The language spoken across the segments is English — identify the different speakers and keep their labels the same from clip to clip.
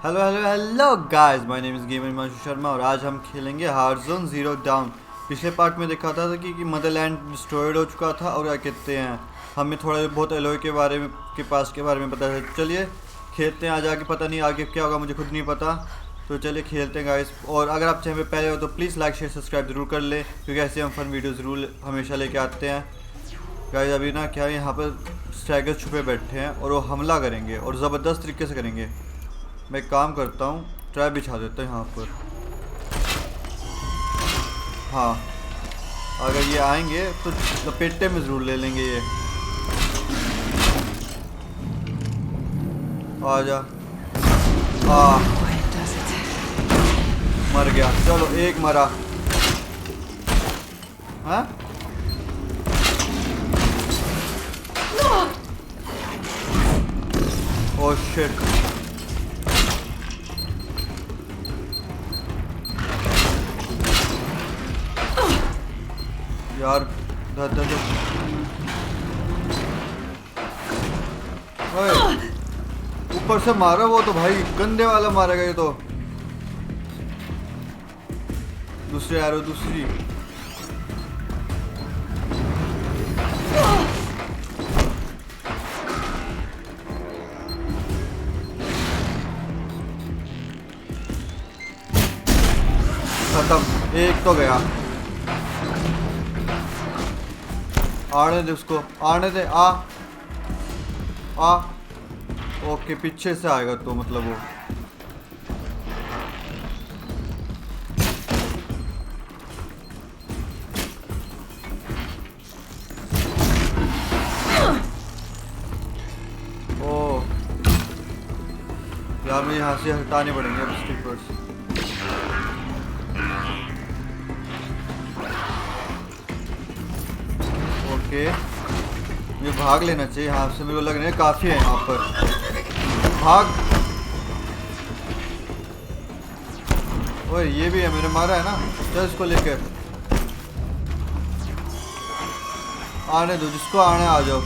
Speaker 1: Hello hello hello guys, my name is gamer Sharma और आज हम खेलेंगे हॉरिज़ॉन ज़ीरो डाउन। पिछले पार्ट में देखा था कि मदरलैंड डिस्ट्रॉयड हो चुका था और क्या कहते हैं, हमें थोड़ा बहुत एलोय के बारे में के बारे में पता है। चलिए खेलते हैं, आज आगे पता नहीं आगे क्या होगा, मुझे खुद नहीं पता। तो चलिए खेलते हैं गाइस। और अगर आप चैनल पे पहले हो तो प्लीज़ लाइक शेयर सब्सक्राइब ज़रूर कर ले, क्योंकि ऐसे हम फन वीडियो ज़रूर हमेशा लेके आते हैं गाइस। अभी ना क्या यहाँ पर स्ट्राइकर छुपे बैठे हैं और वो हमला करेंगे और ज़बरदस्त तरीके से करेंगे। मैं एक काम करता हूँ, ट्रैप बिछा देता हूँ यहाँ पर। हाँ, अगर ये आएंगे तो लपेटे में ज़रूर ले लेंगे ये। आ जा, मर गया। चलो एक मरा। हाँ ओह शिट, यार ऊपर से मारा वो तो भाई, गंदे वाला मारेगा ये तो। दूसरी एरो, दूसरी। खत्म, एक तो गया। आने दे उसको, आने दे। आ ओके, पीछे से आएगा तो मतलब वो। ओ यार, मुझे यहाँ से हटाने पड़ेंगे अब स्टिकर्स। ओके, मुझे भाग लेना चाहिए यहाँ से, मेरे को लग रहा है काफ़ी है यहाँ पर। भाग। ओए ये भी है, मैंने मारा है ना। चल इसको लेकर आने दो, जिसको आने आ जाओ।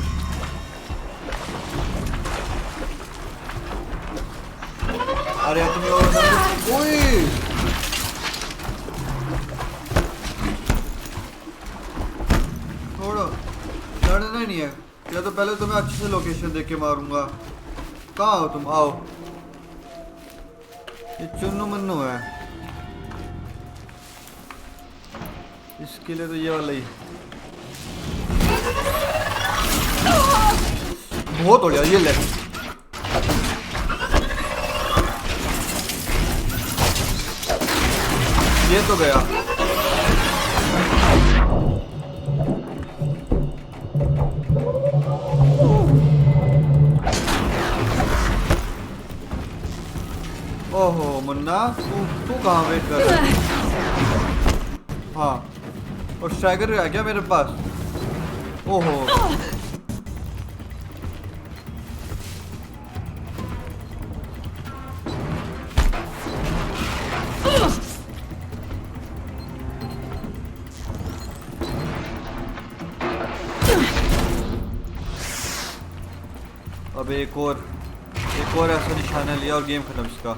Speaker 1: अरे तुम ओए छोड़ो, लड़ना ही नहीं है। या तो पहले तुम्हें अच्छे से लोकेशन देख के मारूंगा। कहाँ हो तुम? आओ, ये चुन्नू मन्नू है, इसके लिए तो ये वाला ही बहुत हो गया। ये ले, ये तो गया। ओहो मुन्ना, तू कहाँ वेट कर रहा है? हाँ, और स्ट्राइकर आ गया मेरे पास। ओहो अब एक और ऐसा निशाना लिया और गेम खत्म इसका।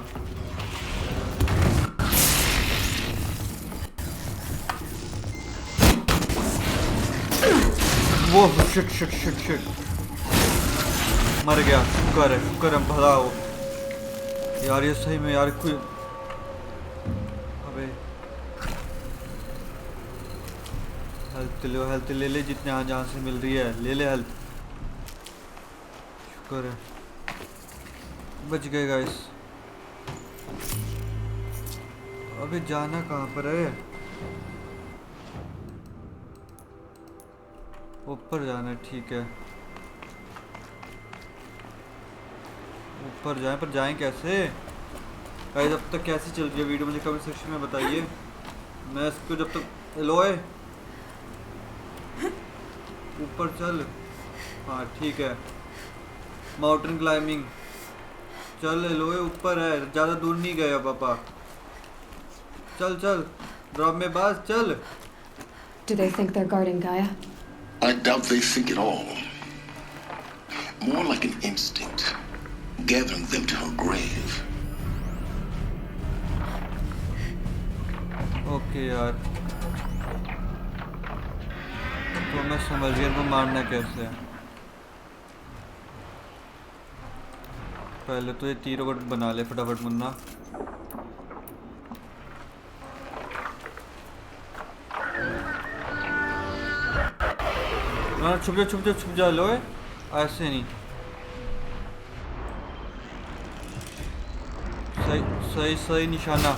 Speaker 1: वो शिट शिट शिट शिट, मर गया। शुक्र है, शुक्र है भला हो। यार ये सही में यार कोई। अबे हेल्थ ले ले, जितने यहाँ जहाँ से मिल रही है ले ले हेल्थ। शुक्र है बच गए गाइस। अबे जाना कहाँ पर है? ऊपर जाना है, ठीक है। ऊपर जाएं, पर जाएं कैसे गाइस? अब तक कैसी चल रही है वीडियो, मुझे कमेंट सेक्शन में बताइए। मैं इसको जब तक एलोय ऊपर चल। हाँ ठीक है, माउंटेन क्लाइंबिंग। चल एलोय ऊपर है, ज़्यादा दूर नहीं गया पापा। चल चल, ड्रॉप में बाज चल।
Speaker 2: Do they think they're guarding Gaia?
Speaker 3: I doubt they think at all. More like an instinct, gathering them to her grave.
Speaker 1: Okay यार, तो मैं समझ गया इनको मारना कैसे है। पहले तो ये तीरों को बना ले फटाफट मुन्ना। ना छुप जा छुप जा छुप जा लो, ऐसे नहीं। सही सही सही निशाना।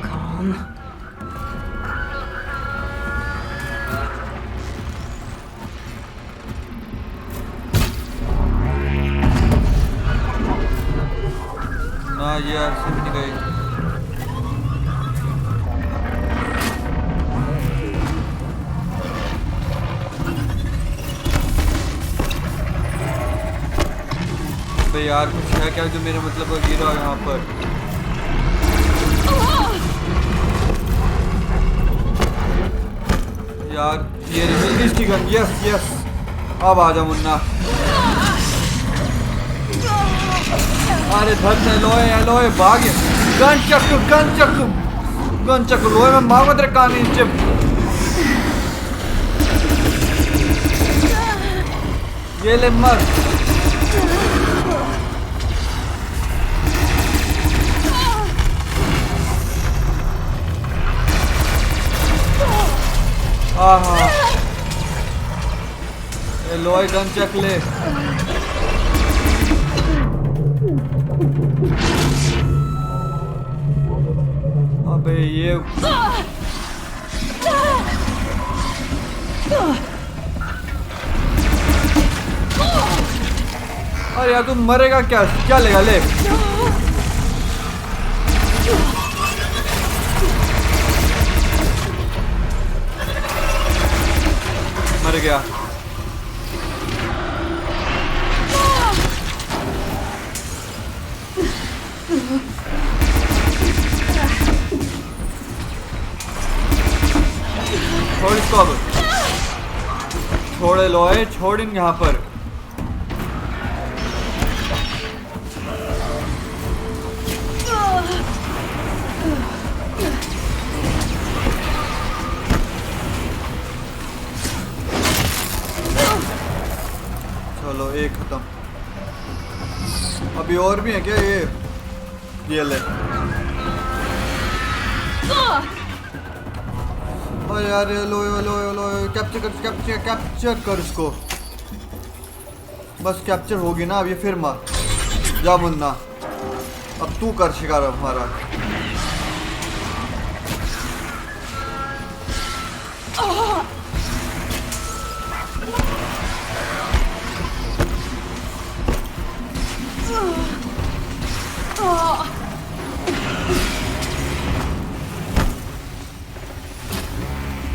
Speaker 2: Calm.
Speaker 1: ना ये ऐसे भी नहीं गई। अबे यार कुछ है क्या जो मेरे मतलब को गिरा यहाँ पर। यार ये इसकी गन, यस यस, अब आ जा मुन्ना। अरे धन एलोय एलोय भाग, गन चक्कू गन चक्कू गन चक्कू लोय, मैं मारूंगा तेरे कान नीचे। ये ले मर। आहा, एलोय गन चक ले। अबे ये अरे यार तुम मरेगा क्या, क्या लेगा ले। मर गया। छोड़ इसको अब, छोड़ लोए, छोड़ इन यहाँ पर। चलो एक खत्म। अभी और भी है क्या ये ले। अरे यार लो लो लो, कैप्चर कर इसको। बस कैप्चर होगी ना अब ये, फिर मार जा मुन्ना। अब तू कर शिकार हमारा।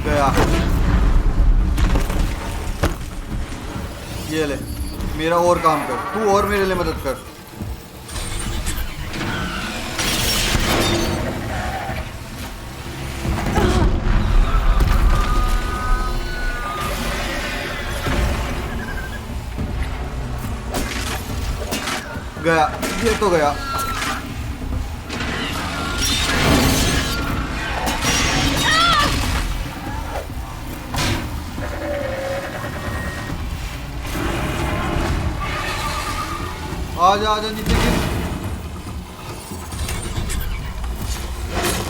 Speaker 1: गया, ये ले मेरा और काम कर तू, और मेरे लिए मदद कर। गया, ये तो गया। आजा आजा नीचे गिर।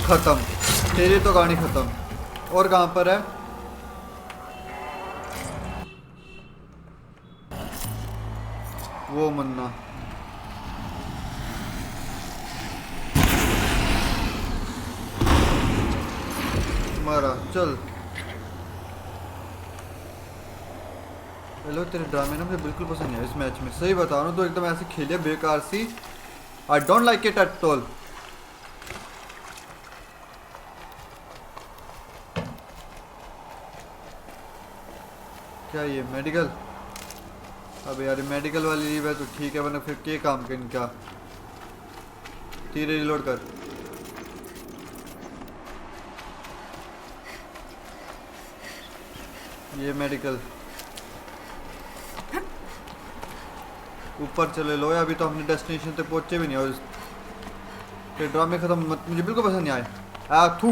Speaker 1: खत्म, तेरी तो कहानी खत्म। और कहां पर है? वो मुन्ना। मरा, चल। हेलो, तेरे ड्रामे ना मुझे बिल्कुल पसंद नहीं है इस मैच में, सही बता रहा हूँ। तो एकदम ऐसे खेलिए बेकार सी, I don't like it at all. क्या ये मेडिकल? अब यार मेडिकल वाली लीव है तो ठीक है, वरना फिर क्या काम का इनका। तीर रिलोड कर। ये मेडिकल ऊपर चले लो। अभी तो हमने डेस्टिनेशन तक पहुंचे भी नहीं। और ये ड्रामे खत्म मत, मुझे बिल्कुल पसंद नहीं आए। आ थू।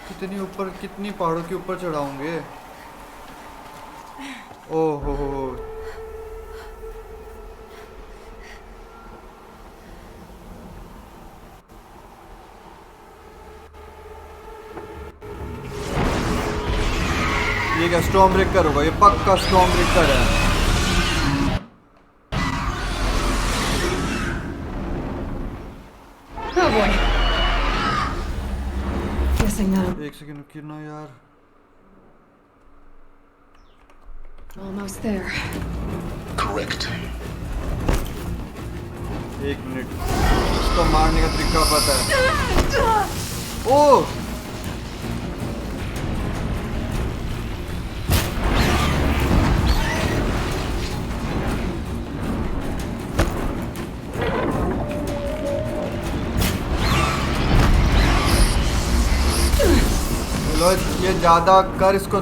Speaker 1: कितनी ऊपर, कितनी पहाड़ों के ऊपर चढ़ाऊंगे। ओह हो। ये क्या स्टॉर्म ब्रेकर होगा? ये पक्का स्टॉर्म ब्रेकर है।
Speaker 2: Oh boy. Guessing that.
Speaker 1: एक सेकंड रुकिए ना यार।
Speaker 2: Almost there.
Speaker 3: Correct.
Speaker 1: एक मिनट, इसको मारने का तरीका पता है। ओह लो, ये ज्यादा कर इसको।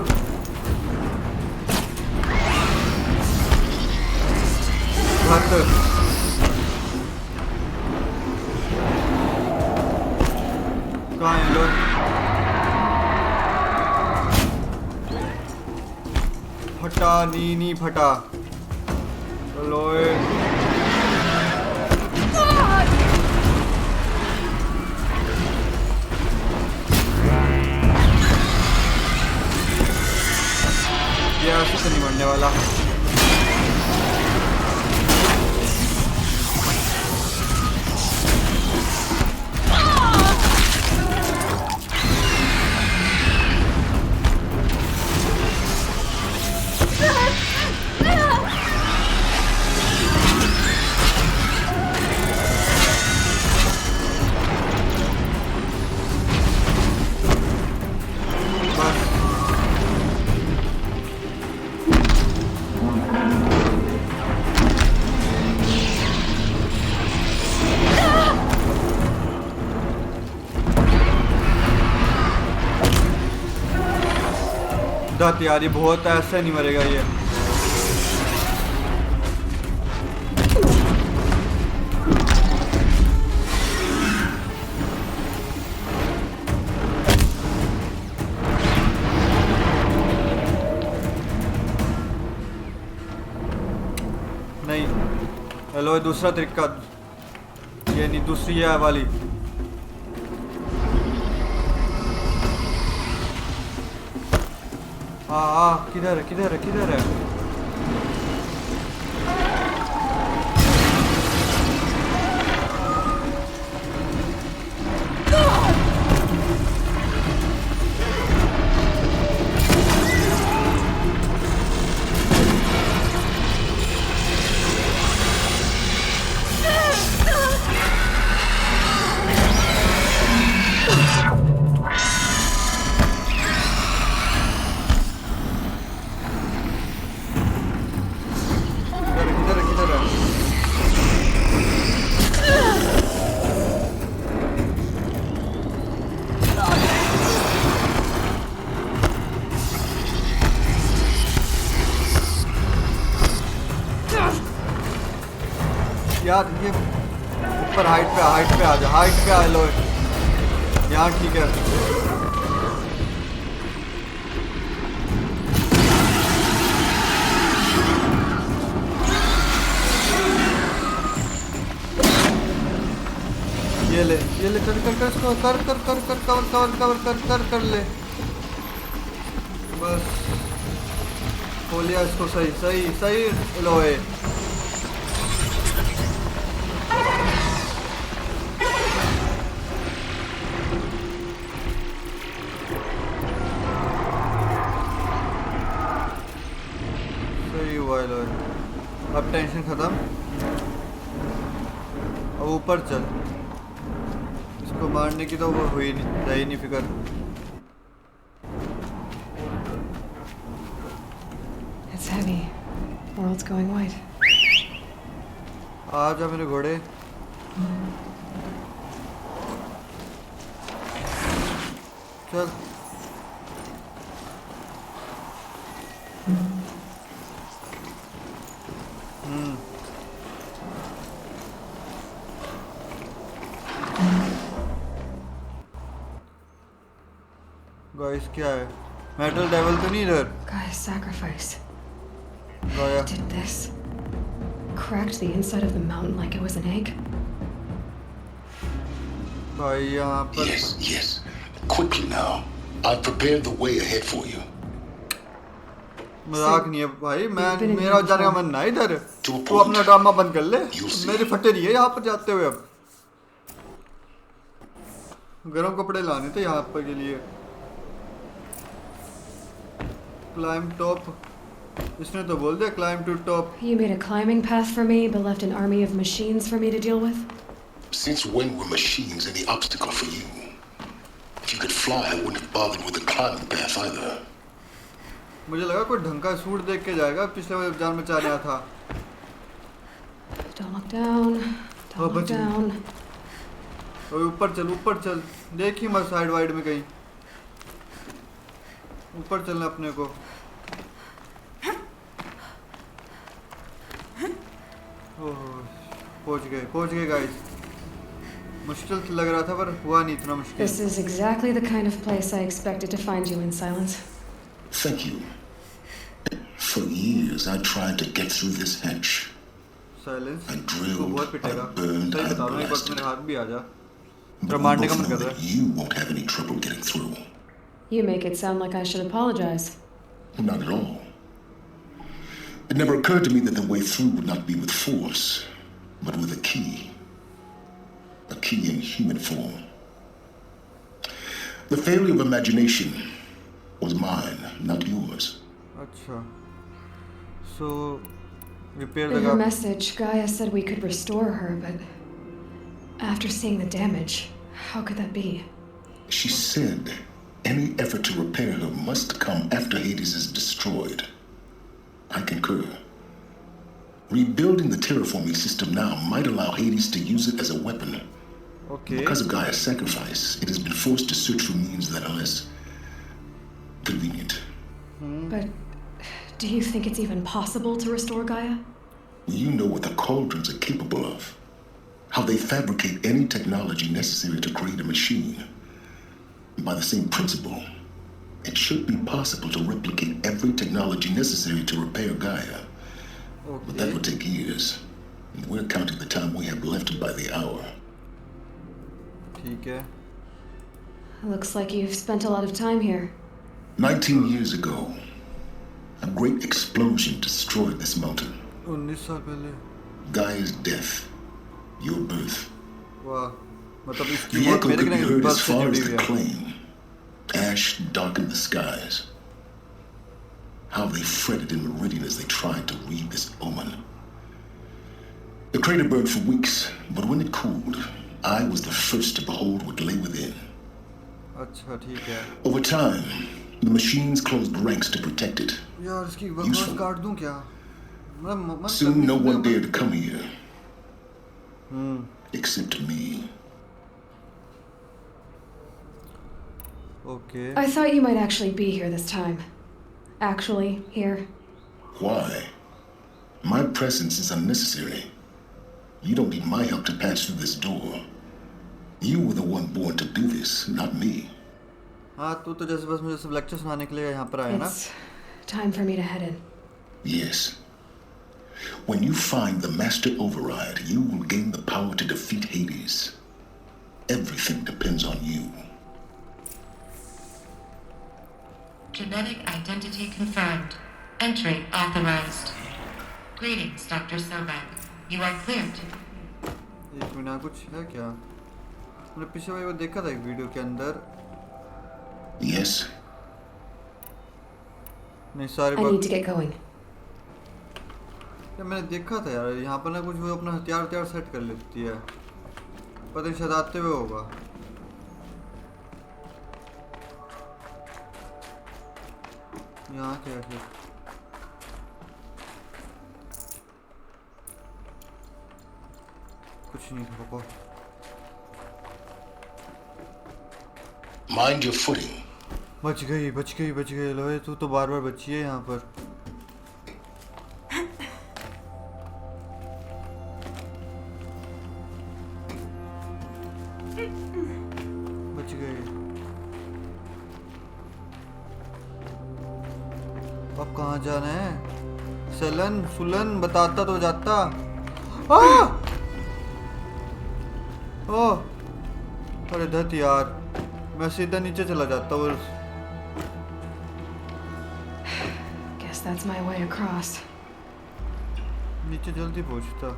Speaker 1: कहाँ है लोग? फटा नी फटा। लोए ये ऐसे तो नहीं मरने वाला। तैयारी बहुत ऐसे नहीं मरेगा ये। नहीं हेलो, दूसरा तरीका, ये नहीं, दूसरी है वाली। किधर है? यार ये ऊपर हाइट पे आ जा, हाइट पे आ लो यहाँ, ठीक है। ये ले कर इसको कर ले बस। खोल लिया इसको, सही लोए। अब टेंशन खत्म। अब ऊपर चल, इसको मारने की तो वो हुई नहीं, रही नहीं फिक्र।
Speaker 2: It's heavy. World's going white.
Speaker 1: आ जा मेरे घोड़े। चल गाइस क्या है? मेटल डेविल तो नहीं इधर?
Speaker 2: Gaia's sacrifice.
Speaker 1: गाया
Speaker 2: Did this. Cracked the inside of the mountain like it was an egg.
Speaker 1: भाई यहाँ पर
Speaker 3: Yes, yes. Quickly now. I've prepared the way ahead for you.
Speaker 1: मजाक नहीं है भाई, मैं
Speaker 2: Been in
Speaker 1: मेरा
Speaker 2: here
Speaker 1: जाने का
Speaker 2: before.
Speaker 1: मन ना इधर।
Speaker 3: To a
Speaker 1: तू
Speaker 3: point.
Speaker 1: अपना ड्रामा बंद कर ले,
Speaker 3: You'll see.
Speaker 1: मेरी फटे रही है यहाँ पर जाते हुए। अब गरम कपड़े लाने थे यहाँ पर के लिए। क्लाइम टॉप, इसने तो बोल दिया climb to top.
Speaker 2: You made a climbing path for me, but left an army of machines for me to deal with?
Speaker 3: Since when were machines any obstacle for you? If you could fly, I wouldn't have bothered with the climbing path either.
Speaker 1: मुझे लगा कोई ढंग का suit देख के जाएगा, पिछले बार जान में चाह रहा था।
Speaker 2: Don't look down. Don't look down.
Speaker 1: ऊपर चल, देखी मत साइड वाइड में कहीं। ऊपर चलना अपने को। ओह, पहुंच गए गाइस। मुश्किल लग रहा था पर हुआ नहीं इतना मुश्किल।
Speaker 2: This is exactly the kind of place I expected to find you in, Sylens.
Speaker 3: Thank you. For years, I tried to get through this hatch.
Speaker 1: Silence
Speaker 3: I
Speaker 1: तो
Speaker 3: drilled,
Speaker 1: बहुत
Speaker 3: I
Speaker 1: पिटेगा।
Speaker 3: burned,
Speaker 1: सही
Speaker 3: I
Speaker 1: बता रहा हूँ, एक बार
Speaker 3: blasted.
Speaker 1: मेरे हाथ भी आ जा।
Speaker 3: But
Speaker 1: तेरा
Speaker 3: we
Speaker 1: मारने का
Speaker 3: both
Speaker 1: मन कर
Speaker 3: know
Speaker 1: रहा
Speaker 3: that
Speaker 1: है।
Speaker 3: you won't have any trouble getting through.
Speaker 2: You make it sound like I should apologize.
Speaker 3: Not at all. It never occurred to me that the way through would not be with force, but with a key. A key in human form. The failure of imagination was mine, not yours.
Speaker 1: अच्छा, so repair
Speaker 2: In
Speaker 1: the
Speaker 2: her
Speaker 1: gap.
Speaker 2: message, Gaia said we could restore her, but after seeing the damage, how could that be?
Speaker 3: She said any effort to repair her must come after Hades is destroyed. I concur. Rebuilding the terraforming system now might allow Hades to use it as a weapon.
Speaker 1: Okay.
Speaker 3: Because of Gaia's sacrifice, it has been forced to search for means that are less convenient.
Speaker 2: But do you think it's even possible to restore Gaia?
Speaker 3: You know what the cauldrons are capable of. How they fabricate any technology necessary to create a machine. By the same principle, it should be possible to replicate every technology necessary to repair Gaia. But that would take years. And we're counting the time we have left by the hour.
Speaker 1: ठीक है।
Speaker 2: Looks like you've spent a lot of time here.
Speaker 3: 19 years ago, a great explosion destroyed this mountain.
Speaker 1: 19 साल पहले।
Speaker 3: Gaia's death, your birth.
Speaker 1: वाह, मतलब इसकी
Speaker 3: The
Speaker 1: मौत
Speaker 3: echo
Speaker 1: मेरे
Speaker 3: could be
Speaker 1: के
Speaker 3: heard
Speaker 1: बस
Speaker 3: as
Speaker 1: से
Speaker 3: far
Speaker 1: जुड़ी
Speaker 3: as
Speaker 1: हुई
Speaker 3: the
Speaker 1: है।
Speaker 3: claim. Ash darkened the skies. How they fretted in meridian as they tried to read this omen. The crater burned for weeks, but when it cooled, I was the first to behold what lay within.
Speaker 1: अच्छा ठीक है।
Speaker 3: Over time, the machines closed ranks to protect it.
Speaker 1: यार इसकी बकवास
Speaker 3: Useful.
Speaker 1: काट दूं क्या? मैं
Speaker 3: Soon, no one dared to come here. Except me.
Speaker 1: Okay.
Speaker 2: I thought you might actually be here this time. Actually, here.
Speaker 3: Why? My presence is unnecessary. You don't need my help to pass through this door. You were the one born to do this, not me.
Speaker 1: हाँ तू तो जैसे बस मुझे सब lecture सुनाने के लिए यहाँ पर आया ना?
Speaker 2: It's time for me to head in.
Speaker 3: Yes. When you find the master override, you will gain the power to defeat Hades. Everything depends on you.
Speaker 4: Genetic identity confirmed. Entry authorized. Greetings, Dr. Sobek. You are cleared.
Speaker 1: एक minute कुछ है क्या? मैंने पिछले बार वो देखा था एक वीडियो के अंदर।
Speaker 3: Yes.
Speaker 1: नहीं सारे
Speaker 2: I need to get going.
Speaker 1: यार मैंने देखा था यार, यहाँ पर ना कुछ वो अपना हथियार सेट कर लेती है। पता नहीं शायद आते हुए होगा। यहाँ क्या है फिर? कुछ नहीं पापा।
Speaker 3: Mind your footing.
Speaker 1: बच गई बच गई बच गई लोहे, तू तो बार बार बची है यहाँ पर। बच गई। अब कहाँ जाना है? सलन सुलन बताता तो जाता। ओह अरे धत यार, मैं सीधा नीचे चला जाता और
Speaker 2: Guess that's my way across.
Speaker 1: नीचे जल्दी पहुंचता।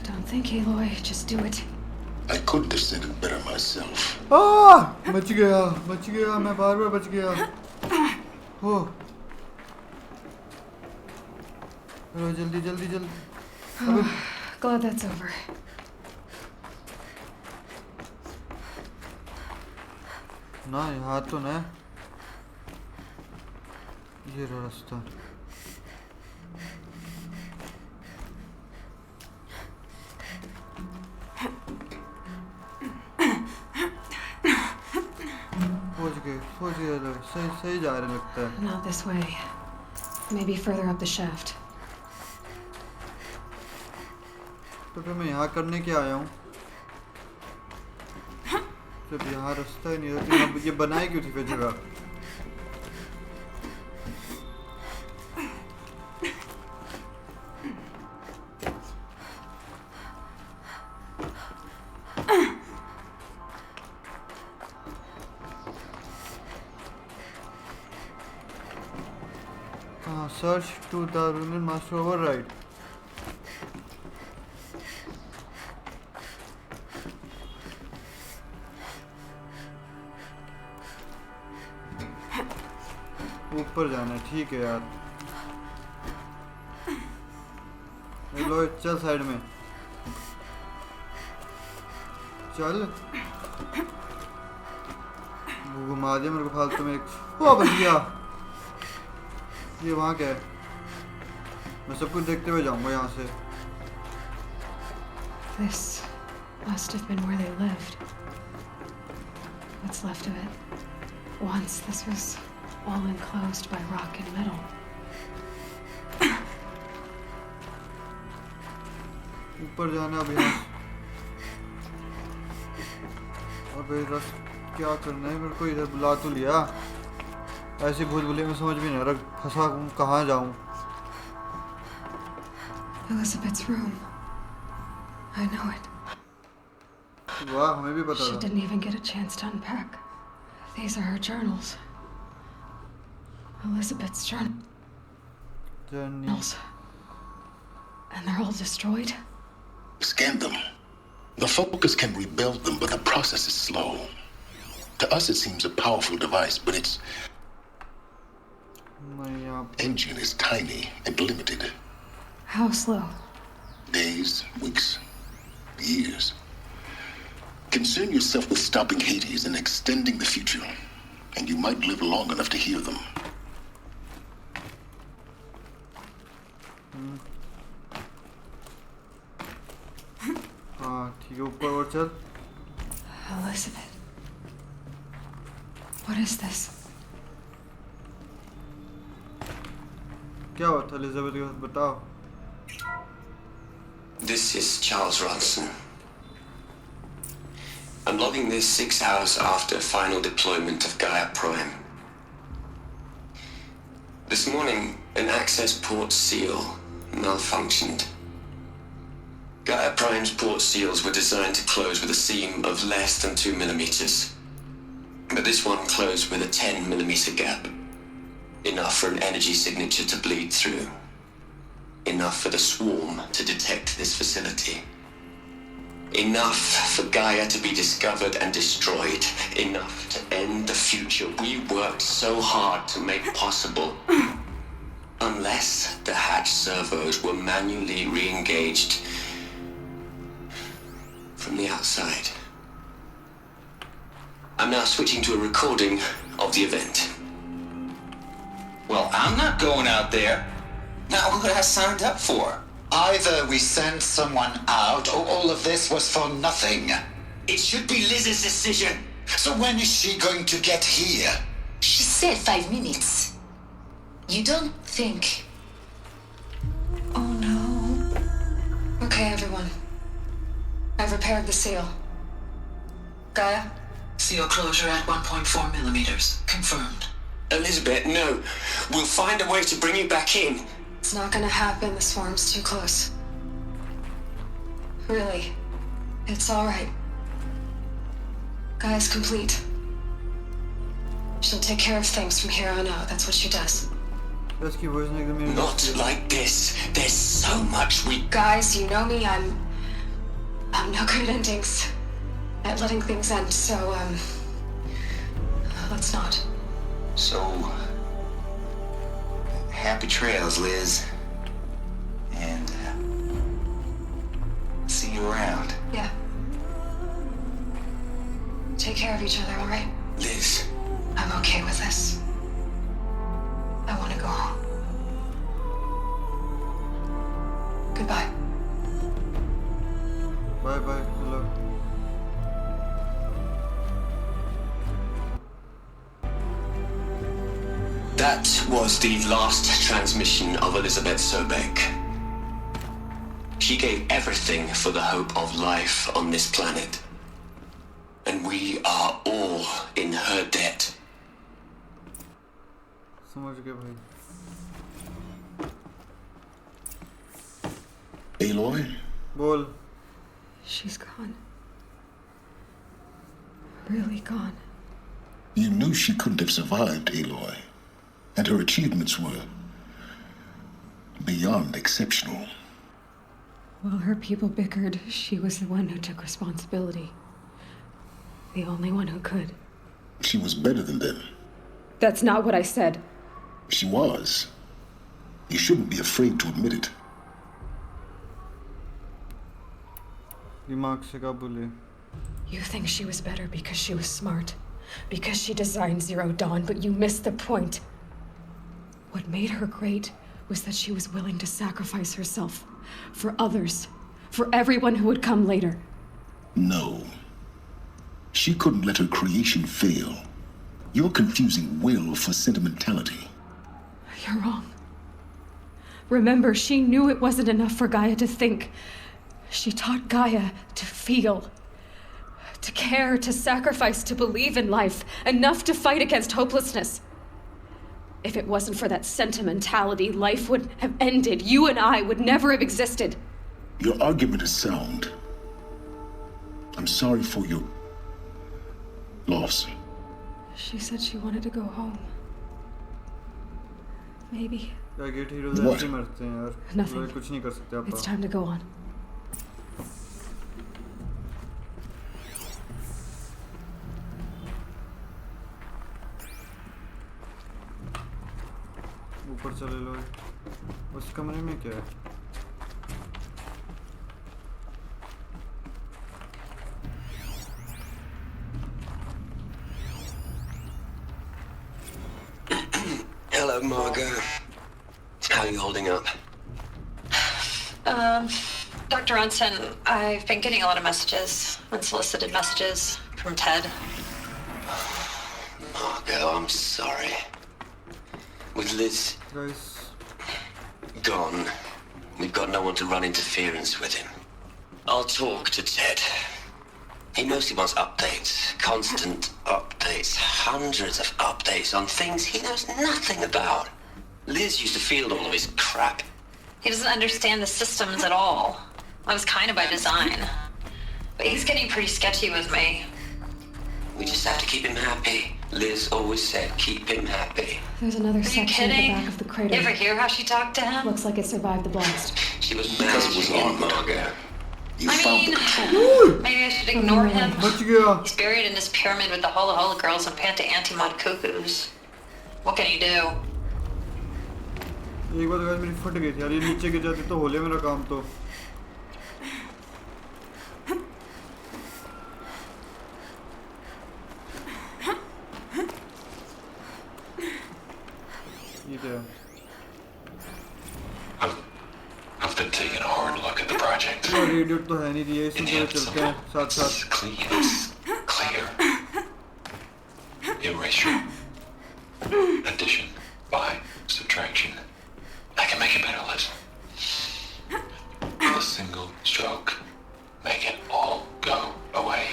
Speaker 2: Don't think, Aloy. Just do it.
Speaker 3: I couldn't have said it better myself.
Speaker 1: बच गया मैं बार बार बच गया। ओह जल्दी जल्दी जल्दी।
Speaker 2: Glad that's over.
Speaker 1: ना यहाँ तो ना, ये रहा रास्ता। पहुँच गए लोग, सही सही जा रहे लगता है।
Speaker 2: Not this way. Maybe further up the shaft.
Speaker 1: तो फिर मैं यहाँ करने क्या आया हूँ? जब यहाँ रास्ता ही नहीं था, तो यहाँ ये बनाई क्यों थी फिर जगह? Search to the ruined master override. ऊपर जाना है, ठीक है यार। लो चल साइड में चल। वो घुमा दिया मेरे को फालतू में। ओ बच गया। ये वहाँ क्या है? मैं सब कुछ देखते हुए जाऊंगा यहाँ से।
Speaker 2: This must have been where they lived. What's left of it? Once this was all enclosed by rock and metal.
Speaker 1: ऊपर जाना अब यहाँ। और भाई रस क्या करना है? मेरे को इधर बुला तो लिया, ऐसे भूल भुले में समझ भी नहीं आ रहा फंसा कहाँ जाऊँ।
Speaker 2: Elizabeth's room. I know it.
Speaker 1: वाह हमें भी पता
Speaker 2: She
Speaker 1: था।
Speaker 2: didn't even get a chance to unpack. These are her journals. Elizabeth's journals. And they're all destroyed?
Speaker 3: Scan them. The focus can rebuild them, but the process is slow. To us it seems a powerful device, but its engine is tiny and limited.
Speaker 2: How slow?
Speaker 3: Days, weeks, years. Concern yourself with stopping Hades and extending the future, and you might live long enough to hear them. हाँ ठीक है, ऊपर और चल।
Speaker 2: Elizabeth. What is this?
Speaker 1: क्या हुआ था Elizabeth के साथ, बताओ।
Speaker 5: This is Charles Ronson. I'm logging this 6 hours after final deployment of Gaia Prime. This morning, an access port seal malfunctioned. Gaia Prime's port seals were designed to close with a seam of less than 2 millimeters. But this one closed with a 10 millimeter gap. Enough for an energy signature to bleed through. Enough for the swarm to detect this facility. Enough for Gaia to be discovered and destroyed. Enough to end the future we worked so hard to make possible. Unless the hatch servos were manually re-engaged from the outside. I'm now switching to a recording of the event.
Speaker 6: Well, I'm not going out there. Not what I signed up for. Either we send someone out, or all of this was for nothing.
Speaker 5: It should be Liz's decision.
Speaker 6: So when is she going to get here?
Speaker 7: She said 5 minutes. You don't think...
Speaker 2: Oh no. Okay, everyone. I've repaired the seal. Gaia?
Speaker 7: Seal closure at 1.4 millimeters. Confirmed.
Speaker 5: Elizabeth, no. We'll find a way to bring you back in.
Speaker 2: It's not gonna happen. The swarm's too close. Really. It's alright. Gaia's complete. She'll take care of things from here on out. That's what she does.
Speaker 5: Not like this. There's so much we...
Speaker 2: Guys, you know me. I'm no good at endings. At letting things end, so, let's not.
Speaker 6: So... happy trails, Liz. And, see you around.
Speaker 2: Yeah. Take care of each other, alright?
Speaker 5: Liz.
Speaker 2: I'm okay with this. I want to go home. Goodbye.
Speaker 1: Bye bye. Hello.
Speaker 5: That was the last transmission of Elizabeth Sobek. She gave everything for the hope of life on this planet. And we are all in her debt.
Speaker 1: समझ गए भाई.
Speaker 3: Aloy?
Speaker 1: बोल.
Speaker 2: She's gone. Really gone.
Speaker 3: You knew she couldn't have survived, Aloy. And her achievements were beyond exceptional.
Speaker 2: While her people bickered, she was the one who took responsibility. The only one who could.
Speaker 3: She was better than them.
Speaker 2: That's not what I said.
Speaker 3: She was. You shouldn't be afraid to admit it.
Speaker 1: दिमाग से क्या बोले?
Speaker 2: You think she was better because she was smart, because she designed Zero Dawn, but you missed the point. What made her great was that she was willing to sacrifice herself for others, for everyone who would come later.
Speaker 3: No. She couldn't let her creation fail. You're confusing will for sentimentality.
Speaker 2: You're wrong. Remember, she knew it wasn't enough for Gaia to think. She taught Gaia to feel, to care, to sacrifice, to believe in life, enough to fight against hopelessness. If it wasn't for that sentimentality, life would have ended. You and I would never have existed.
Speaker 3: Your argument is sound. I'm sorry for your loss.
Speaker 2: She said she wanted to go home. Maybe.
Speaker 1: क्या gate heroes
Speaker 3: What?
Speaker 1: ऐसे मरते हैं यार.
Speaker 2: Nothing.
Speaker 1: लोग कुछ नहीं कर सकते आप.
Speaker 2: It's time to go on.
Speaker 1: ऊपर चले लो. उस कमरे में क्या है?
Speaker 5: Hello, Margot. How are you holding up?
Speaker 8: Dr. Ronson, I've been getting a lot of messages, unsolicited messages from Ted.
Speaker 5: Margot, I'm sorry. With Liz
Speaker 1: Guys,
Speaker 5: gone, we've got no one to run interference with him. I'll talk to Ted. He mostly wants updates, constant updates, hundreds of updates on things he knows nothing about. Liz used to field all of his crap.
Speaker 8: He doesn't understand the systems at all. That was kind of by design. But he's getting pretty sketchy with me.
Speaker 5: We just have to keep him happy. Liz always said, keep him happy.
Speaker 2: There's another
Speaker 8: Are you
Speaker 2: section at the
Speaker 8: kidding?
Speaker 2: back of the crater.
Speaker 8: You ever hear how she talked to him?
Speaker 2: Looks like it survived the blast.
Speaker 5: She was
Speaker 3: Because it was
Speaker 5: managing
Speaker 3: armed.
Speaker 5: Margot.
Speaker 3: You
Speaker 8: I
Speaker 3: found
Speaker 8: mean,
Speaker 3: the control.
Speaker 8: maybe I should ignore him.
Speaker 1: बच गया.
Speaker 8: He's buried in this pyramid with the Hola Hola girls and Panta Antimod cuckoos. What can you do?
Speaker 1: एक बार guys मेरी फट गई थी यार. ये नीचे गिर जाती तो होले मेरा काम तो. ये क्या है?
Speaker 9: Have they taken
Speaker 1: और रेडियो तो है नहीं दिए इसमें चलते हैं साथ साथ
Speaker 9: clear erasure addition by subtraction. I can make it better, listen. With a single stroke, make it all go away.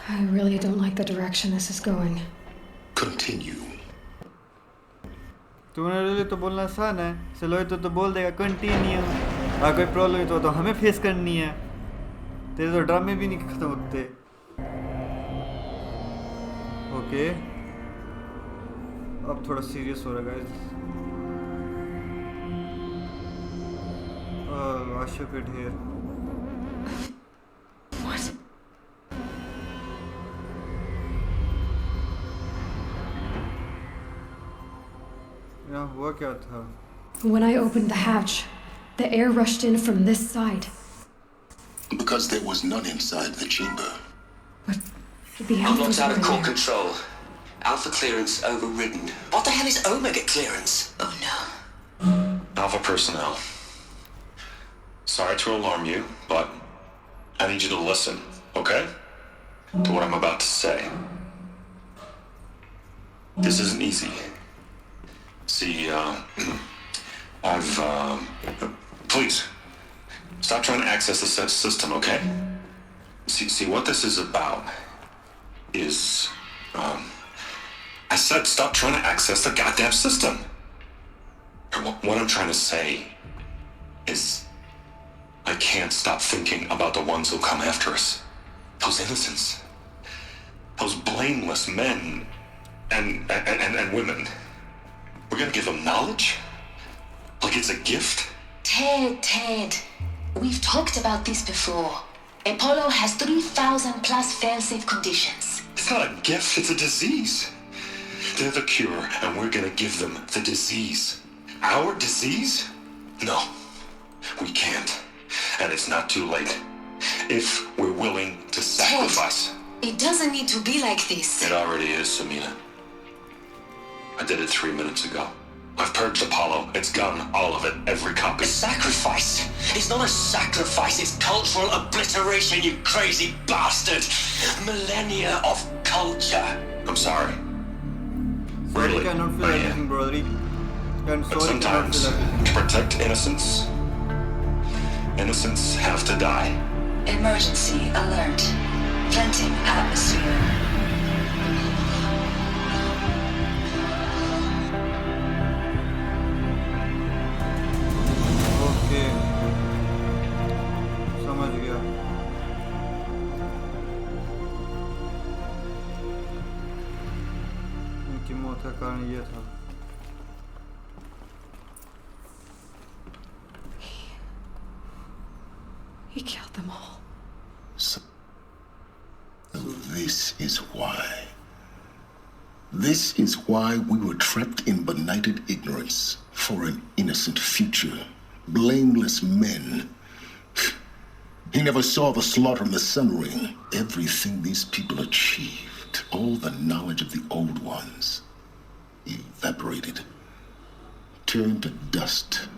Speaker 2: I really don't like the direction this is going.
Speaker 3: Continue.
Speaker 1: तुम्हारे लिए तो बोलना आसान है सलोई तो बोल देगा कंटिन्यू अगर कोई प्रॉब्लम है तो हमें फेस करनी है तेरे तो ड्रामे भी नहीं खत्म होते ओके अब थोड़ा सीरियस हो रहा है guys wash your good hair
Speaker 2: What?
Speaker 1: यहाँ हुआ क्या था
Speaker 2: When I opened the hatch, the air rushed in from this side.
Speaker 3: Because there was none inside the chamber.
Speaker 2: But the
Speaker 5: Unlocked
Speaker 2: alphas
Speaker 5: out of
Speaker 2: were
Speaker 5: core
Speaker 2: there.
Speaker 5: control. Alpha clearance overridden. What the hell is Omega clearance?
Speaker 7: Oh no.
Speaker 9: Alpha personnel. Sorry to alarm you, but I need you to listen, okay? To what I'm about to say. This isn't easy. See, please, stop trying to access the system, okay? See, what this is about is, I said stop trying to access the goddamn system. What I'm trying to say is, I can't stop thinking about the ones who come after us. Those innocents. Those blameless men and women. We're gonna give them knowledge? Like it's a gift?
Speaker 7: Ted. We've talked about this before. Apollo has 3,000 plus fail-safe conditions.
Speaker 9: It's not a gift, it's a disease. They're the cure, and we're gonna give them the disease. Our disease? No, we can't. And it's not too late. If we're willing to sacrifice.
Speaker 7: Ted, it doesn't need to be like this.
Speaker 9: It already is, Samina. I did it 3 minutes ago. I've purged Apollo. It's gone, all of it, every copy.
Speaker 5: A sacrifice? It's not a sacrifice, it's cultural obliteration, you crazy bastard! Millennia of culture!
Speaker 9: I'm sorry.
Speaker 1: Sorry
Speaker 9: Really,
Speaker 1: cannot feel
Speaker 9: I am.
Speaker 1: everything brother and
Speaker 9: But
Speaker 1: sorry cannot
Speaker 9: sometimes,
Speaker 1: feel everything
Speaker 9: to protect innocence, innocents have to die.
Speaker 7: Emergency alert. Planting atmosphere.
Speaker 1: Okay समझ गया इनकी मौत का कारण ये था
Speaker 2: He killed them all.
Speaker 3: So this is why. This is why we were trapped in benighted ignorance for an innocent future. Blameless men. He never saw the slaughter in the Sun Ring. Everything these people achieved, all the knowledge of the old ones, evaporated, turned to dust,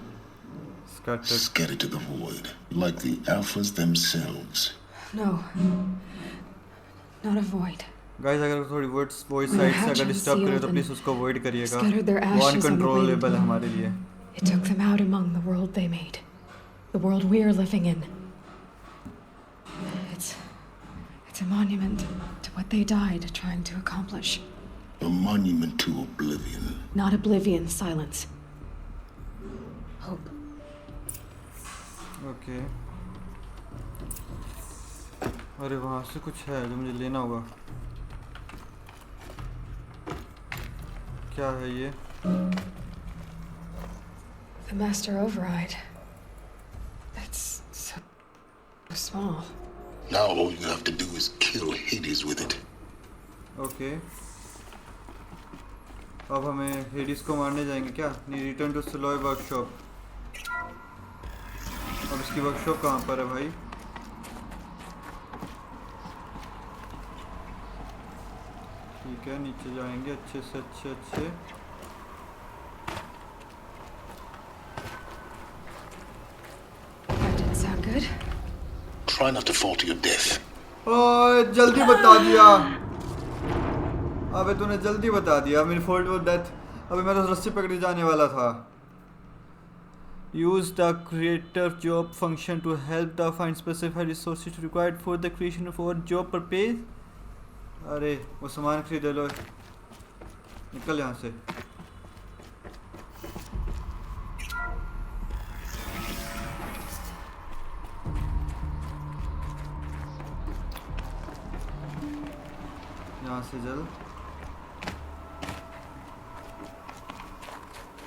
Speaker 3: scattered to the void, like the Alphas themselves.
Speaker 2: No. Not a void.
Speaker 1: Guys अगर थोड़ी words voice side से अगर disturb करे तो please उसको avoid करिएगा
Speaker 2: Scattered their
Speaker 1: वो
Speaker 2: ashes on the
Speaker 1: uncontrollable
Speaker 2: wind.
Speaker 1: है हमारे लिए
Speaker 2: It took them out among the world they made. The world we're living in. It's a monument to what they died trying to accomplish.
Speaker 3: A monument to oblivion.
Speaker 2: Not oblivion, silence. Hope.
Speaker 1: Okay अरे वहाँ से कुछ है जो मुझे लेना होगा क्या है ये
Speaker 2: The master override. That's so small.
Speaker 3: Now all you have to do is kill Hades with it.
Speaker 1: Okay अब हमें हेडिस को मारने जाएंगे क्या नहीं रिटर्न टू सलोय वर्कशॉप अब इसकी वर्कशॉप कहाँ पर है भाई ठीक है नीचे जाएंगे अच्छे से अच्छे
Speaker 2: That didn't sound good.
Speaker 3: Try not to fall to your death.
Speaker 1: ओए जल्दी बता दिया। अबे तूने जल्दी बता दिया मेरी फोल्ड वो डेथ। अबे मैं तो रस्सी पकड़ी जाने वाला था। Use the creator job function to help the find specified resources required for the creation of our job purpose. अरे वो सामान खरीद लो। निकल यहाँ से। यहाँ से जल।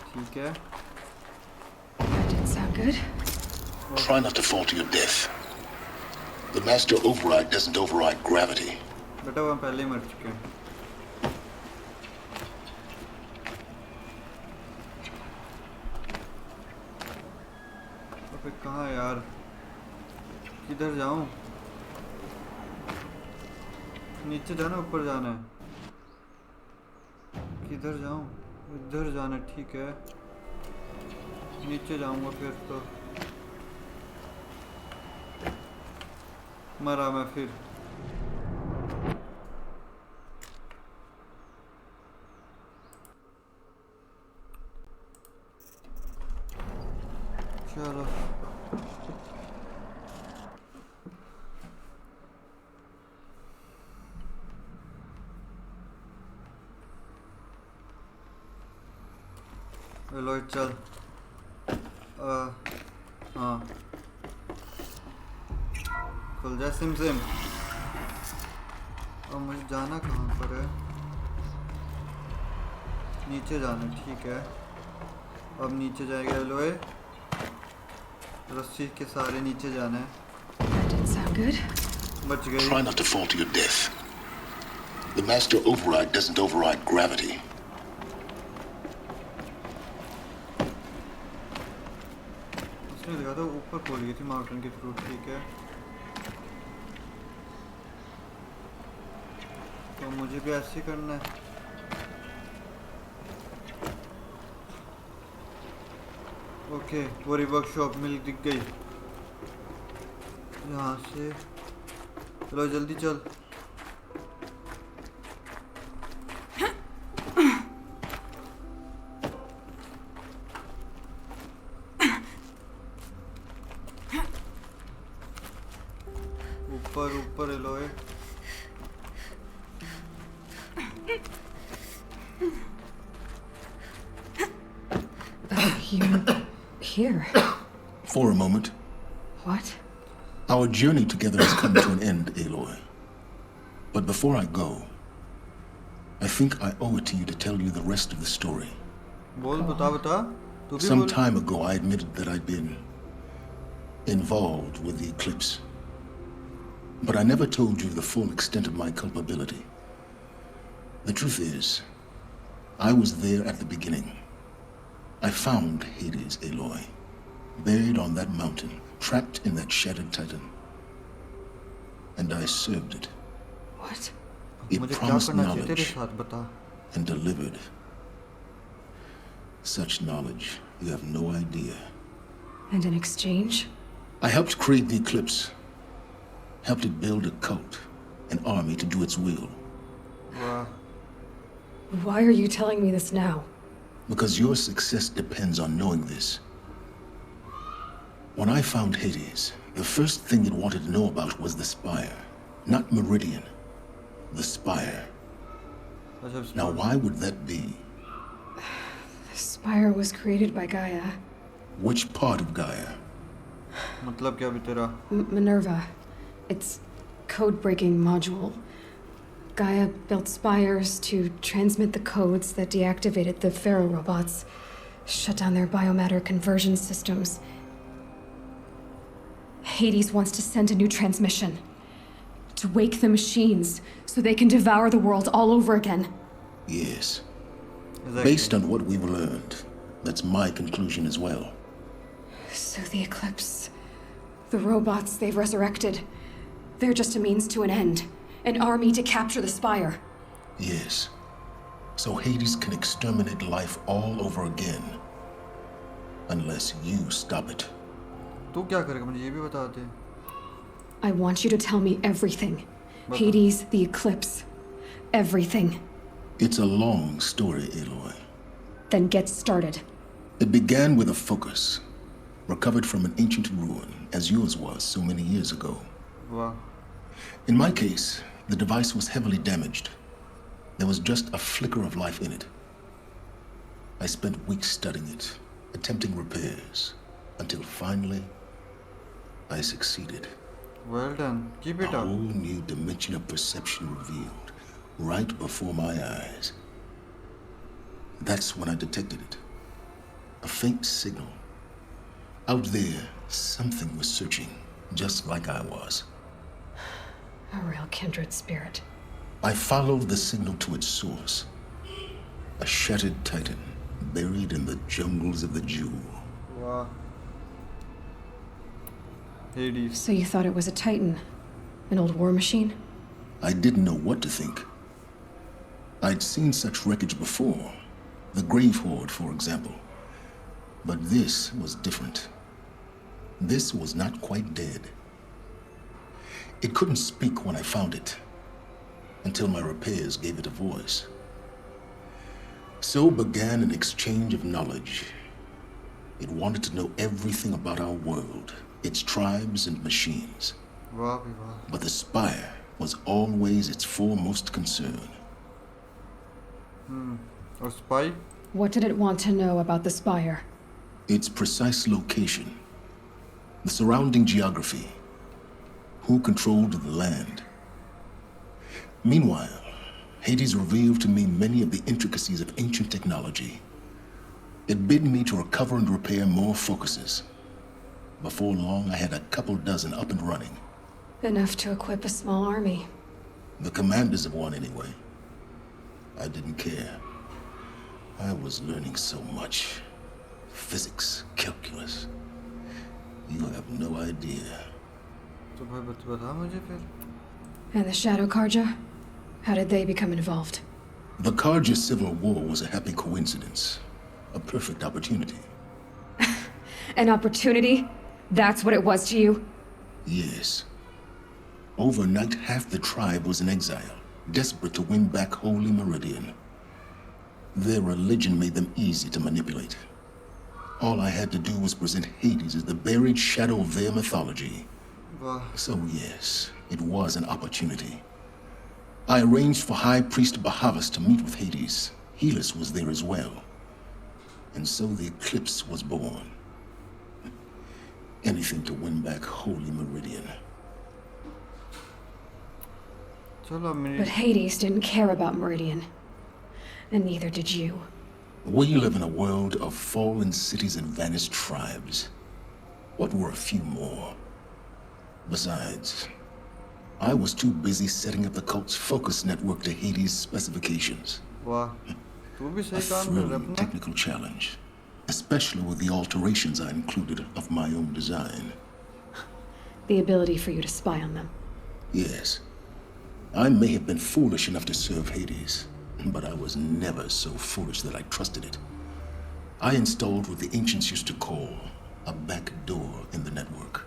Speaker 1: ठीक है।
Speaker 2: That didn't sound good.
Speaker 3: Try not to fall to your death. The master override doesn't override gravity.
Speaker 1: बेटा वो हम पहले ही मर चुके हैं। अबे कहाँ यार? किधर जाऊँ? नीचे जाना ऊपर जाना है? किधर जाऊँ? इधर जाना ठीक है। नीचे जाऊँगा फिर तो मरा मैं फिर। चलो एलोय चल। हाँ खुल जा सिम सिम। अब मुझे जाना कहाँ पर है? नीचे जाना ठीक है। अब नीचे जाएगा एलोय। रस्सी के सारे नीचे जाना है।
Speaker 2: That didn't sound good.
Speaker 1: बच गई।
Speaker 3: Try not to fall to your death. The master override doesn't override gravity.
Speaker 1: उसने देखा था ऊपर खोल गई थी माउंटेन के थ्रू ठीक है। तो मुझे भी ऐसे ही करना है। ओके वो वर्कशॉप मिल दिख गई। यहाँ से चलो जल्दी चल। ऊपर ऊपर alloy.
Speaker 2: You're here.
Speaker 3: For a moment.
Speaker 2: What?
Speaker 3: Our journey together has come to an end, Aloy. But before I go, I think I owe it to you to tell you the rest of the story.
Speaker 1: बोल बता बता। तू भी
Speaker 3: Some
Speaker 1: बोल।
Speaker 3: time ago, I admitted that I'd been involved with the eclipse. But I never told you the full extent of my culpability. The truth is, I was there at the beginning. I found Hades, Aloy, buried on that mountain, trapped in that shattered titan. And I served it.
Speaker 2: What?
Speaker 3: It
Speaker 1: मुझे क्या
Speaker 3: promised
Speaker 1: करना चाहिए तेरे
Speaker 3: knowledge
Speaker 1: साथ बता।
Speaker 3: and delivered. Such knowledge, you have no idea.
Speaker 2: And in exchange?
Speaker 3: I helped create the eclipse. Helped it build a cult, an army to do its will.
Speaker 1: वाह।
Speaker 2: Why are you telling me this now?
Speaker 3: Because your success depends on knowing this. When I found Hades, the first thing it wanted to know about was the Spire. Not Meridian. The Spire. Now why would that be?
Speaker 2: The Spire was created by Gaia.
Speaker 3: Which part of Gaia?
Speaker 1: मतलब क्या भी तेरा?
Speaker 2: Minerva. It's code-breaking module. Gaia built spires to transmit the codes that deactivated the Pharaoh robots, shut down their biomatter conversion systems. Hades wants to send a new transmission. To wake the machines, so they can devour the world all over again.
Speaker 3: Yes.
Speaker 1: Exactly.
Speaker 3: Based on what we've learned, that's my conclusion as well.
Speaker 2: So the Eclipse, the robots they've resurrected, they're just a means to an end. An army to capture the Spire.
Speaker 3: Yes. So Hades can exterminate life all over again. Unless you stop it.
Speaker 1: तू क्या करेगा मुझे ये भी बता दे।
Speaker 2: I want you to tell me everything. Hades, the eclipse, everything.
Speaker 3: It's a long story, Aloy.
Speaker 2: Then get started.
Speaker 3: It began with a focus, recovered from an ancient ruin, as yours was so many years ago.
Speaker 1: Wow.
Speaker 3: In my case, the device was heavily damaged. There was just a flicker of life in it. I spent weeks studying it, attempting repairs, until finally, I succeeded.
Speaker 1: Well done. Keep it
Speaker 3: A
Speaker 1: up.
Speaker 3: whole new dimension of perception revealed, right before my eyes. That's when I detected it. A faint signal. Out there, something was searching, just like I was.
Speaker 2: A real kindred spirit.
Speaker 3: I followed the signal to its source. A shattered titan, buried in the jungles of the Jewel.
Speaker 1: Wow. Hades.
Speaker 2: So you thought it was a titan? An old war machine?
Speaker 3: I didn't know what to think. I'd seen such wreckage before. The Grave Horde, for example. But this was different. This was not quite dead. It couldn't speak when I found it, until my repairs gave it a voice. So began an exchange of knowledge. It wanted to know everything about our world, its tribes and machines.
Speaker 1: Wow, wow.
Speaker 3: But the spire was always its foremost concern.
Speaker 1: Or spy?
Speaker 2: What did it want to know about the spire?
Speaker 3: Its precise location, the surrounding geography, who controlled the land. Meanwhile, Hades revealed to me many of the intricacies of ancient technology. It bid me to recover and repair more focuses. Before long, I had a couple dozen up and running.
Speaker 2: Enough to equip a small army.
Speaker 3: The commanders of one, anyway. I didn't care. I was learning so much. Physics, calculus. You have no idea.
Speaker 1: तो भाई बता मुझे फिर.
Speaker 2: And the Shadow Karja? How did they become involved?
Speaker 3: The Karja Civil War was a happy coincidence. A perfect opportunity.
Speaker 2: An opportunity? That's what it was to you?
Speaker 3: Yes. Overnight, half the tribe was in exile, desperate to win back Holy Meridian. Their religion made them easy to manipulate. All I had to do was present Hades as the buried shadow of their mythology.
Speaker 1: Wow.
Speaker 3: So yes, it was an opportunity. I arranged for High Priest Bahavas to meet with Hades. Helis was there as well. And so the eclipse was born. Anything to win back Holy Meridian.
Speaker 1: चलो मेरी.
Speaker 2: But Hades didn't care about Meridian. And neither did you.
Speaker 3: We live in a world of fallen cities and vanished tribes. What were a few more? Besides, I was too busy setting up the cult's focus network to Hades' specifications.
Speaker 1: वाह. तू भी
Speaker 3: A
Speaker 1: सही काम कर रहा है
Speaker 3: thrilling
Speaker 1: अपना.
Speaker 3: technical challenge, especially with the alterations I included of my own design.
Speaker 2: The ability for you to spy on them.
Speaker 3: Yes, I may have been foolish enough to serve Hades, but I was never so foolish that I trusted it. I installed what the ancients used to call a back door in the network.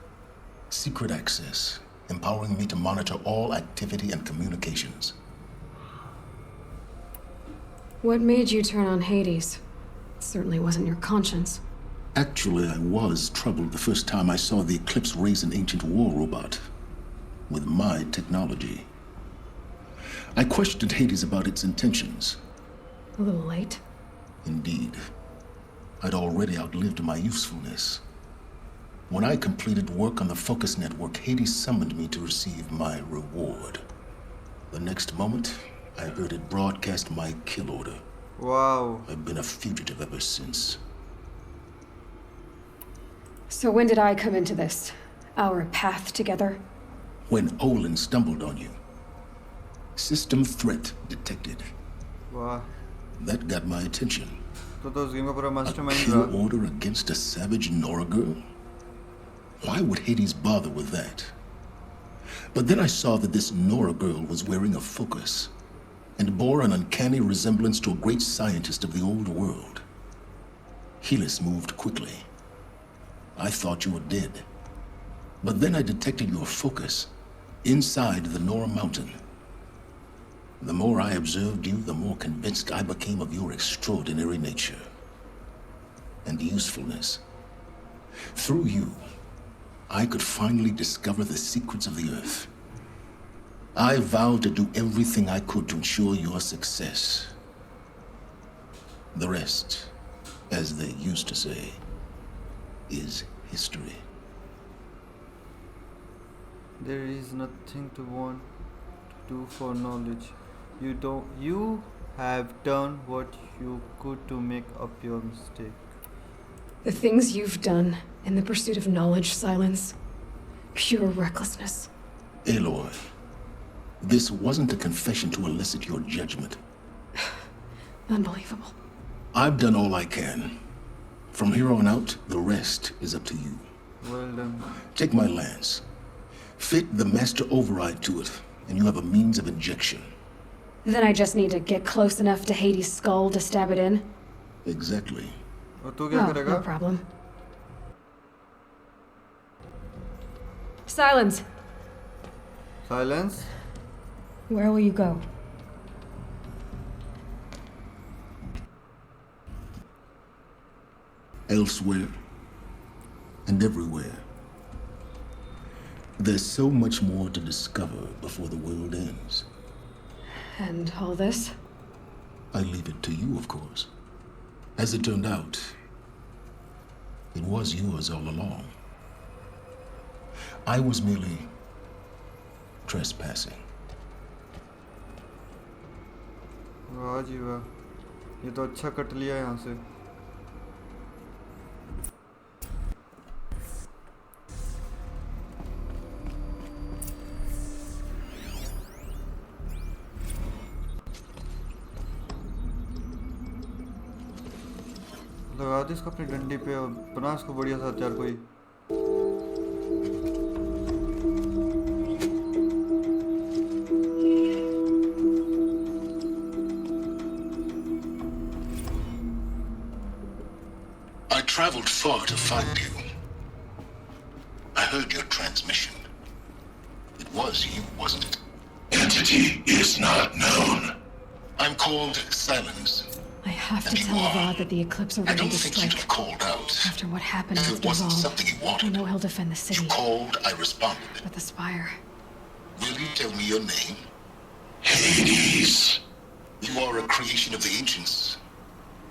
Speaker 3: Secret access, empowering me to monitor all activity and communications.
Speaker 2: What made you turn on Hades? It certainly wasn't your conscience.
Speaker 3: Actually, I was troubled the first time I saw the Eclipse raise an ancient war robot with my technology. I questioned Hades about its intentions.
Speaker 2: A little late.
Speaker 3: Indeed, I'd already outlived my usefulness. When I completed work on the Focus Network, Hades summoned me to receive my reward. The next moment, I heard it broadcast my kill order.
Speaker 1: Wow.
Speaker 3: I've been a fugitive ever since.
Speaker 2: So when did I come into this? Our path together?
Speaker 3: When Olin stumbled on you. System threat detected.
Speaker 1: वाह.
Speaker 3: That got my attention.
Speaker 1: तो उस game का पूरा
Speaker 3: A
Speaker 1: mastermind
Speaker 3: kill
Speaker 1: रहा.
Speaker 3: order against a savage Nora girl? Why would Hades bother with that? But then I saw that this Nora girl was wearing a focus and bore an uncanny resemblance to a great scientist of the old world. Helis moved quickly. I thought you were dead. But then I detected your focus inside the Nora Mountain. The more I observed you, the more convinced I became of your extraordinary nature and usefulness. Through you, I could finally discover the secrets of the Earth. I vowed to do everything I could to ensure your success. The rest, as they used to say, is history.
Speaker 1: There is nothing to want to do for knowledge. You have done what you could to make up your mistake.
Speaker 2: The things you've done in the pursuit of knowledge, Sylens. Pure recklessness.
Speaker 3: Aloy, this wasn't a confession to elicit your judgment.
Speaker 2: Unbelievable.
Speaker 3: I've done all I can. From here on out, the rest is up to you.
Speaker 1: Well done.
Speaker 3: Take my lance. Fit the master override to it, and you have a means of injection.
Speaker 2: Then I just need to get close enough to Hades' skull to stab it in?
Speaker 3: Exactly.
Speaker 1: और तू क्या करेगा?
Speaker 2: No problem. Sylens,
Speaker 1: Silence.
Speaker 2: where will you go?
Speaker 3: Elsewhere and everywhere. There's so much more to discover before the world ends.
Speaker 2: And all this?
Speaker 3: I leave it to you, of course. As it turned out, it was yours all along. I was merely trespassing.
Speaker 1: वाह जी वाह, ये तो अच्छा cut लिया यहाँ से. लगा दे इसको अपनी डंडी पे और बना इसको बढ़िया सा हथियार कोई.
Speaker 3: I traveled far to find you. I heard your transmission. It was you, wasn't it?
Speaker 9: Entity is not known.
Speaker 3: I'm called Sylens.
Speaker 2: I have to
Speaker 3: And you
Speaker 2: tell
Speaker 3: are.
Speaker 2: Rod that the Eclipse are
Speaker 3: I
Speaker 2: ready
Speaker 3: don't
Speaker 2: to
Speaker 3: think you'd
Speaker 2: strike.
Speaker 3: have called out.
Speaker 2: After what happened
Speaker 3: If
Speaker 2: with
Speaker 3: it wasn't
Speaker 2: Duval,
Speaker 3: something you
Speaker 2: I
Speaker 3: wanted.
Speaker 2: know he'll defend the
Speaker 3: You
Speaker 2: city.
Speaker 3: called, I responded.
Speaker 2: But the Spire...
Speaker 3: Will you tell me your name?
Speaker 9: Hades.
Speaker 3: You are a creation of the ancients.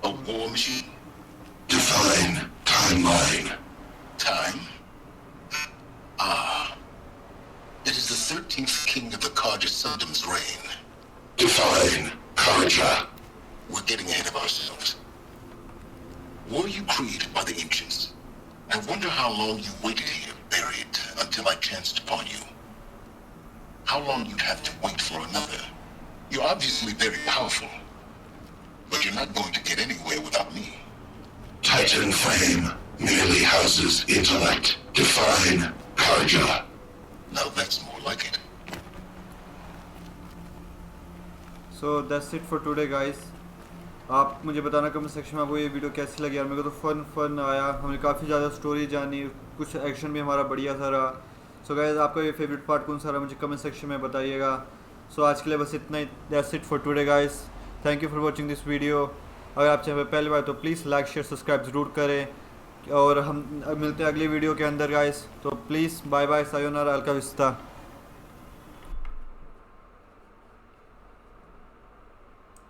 Speaker 3: A war machine.
Speaker 9: Define timeline.
Speaker 3: Time? Ah. It is the 13th king of the Karja Sundam's reign.
Speaker 9: Define Karja.
Speaker 3: We're getting ahead of ourselves. Were you created by the ancients? I wonder how long you waited here, buried, until I chanced upon you. How long you'd have to wait for another. You're obviously very powerful, but you're not going to get anywhere without me.
Speaker 9: Titan flame merely houses intellect. Define Karja.
Speaker 3: Now that's more like it.
Speaker 1: So that's it for today guys. आप मुझे बताना comment section में आपको ये video कैसी लगी यार. मेरे को तो फन आया. हमने काफ़ी ज़्यादा स्टोरी जानी, कुछ एक्शन भी हमारा बढ़िया सा रहा. सो गाइस आपका ये फेवरेट पार्ट कौन सा रहा मुझे कमेंट सेक्शन में बताइएगा. सो आज के लिए बस इतना ही. That's it for today guys. Thank you for watching this video. अगर आप चैनल पर पहली बार तो प्लीज़ लाइक शेयर सब्सक्राइब ज़रूर करें. और हम मिलते हैं अगली वीडियो के अंदर गाइस. तो प्लीज़ बाय बाय, सायोनारा, अलका विस्ता.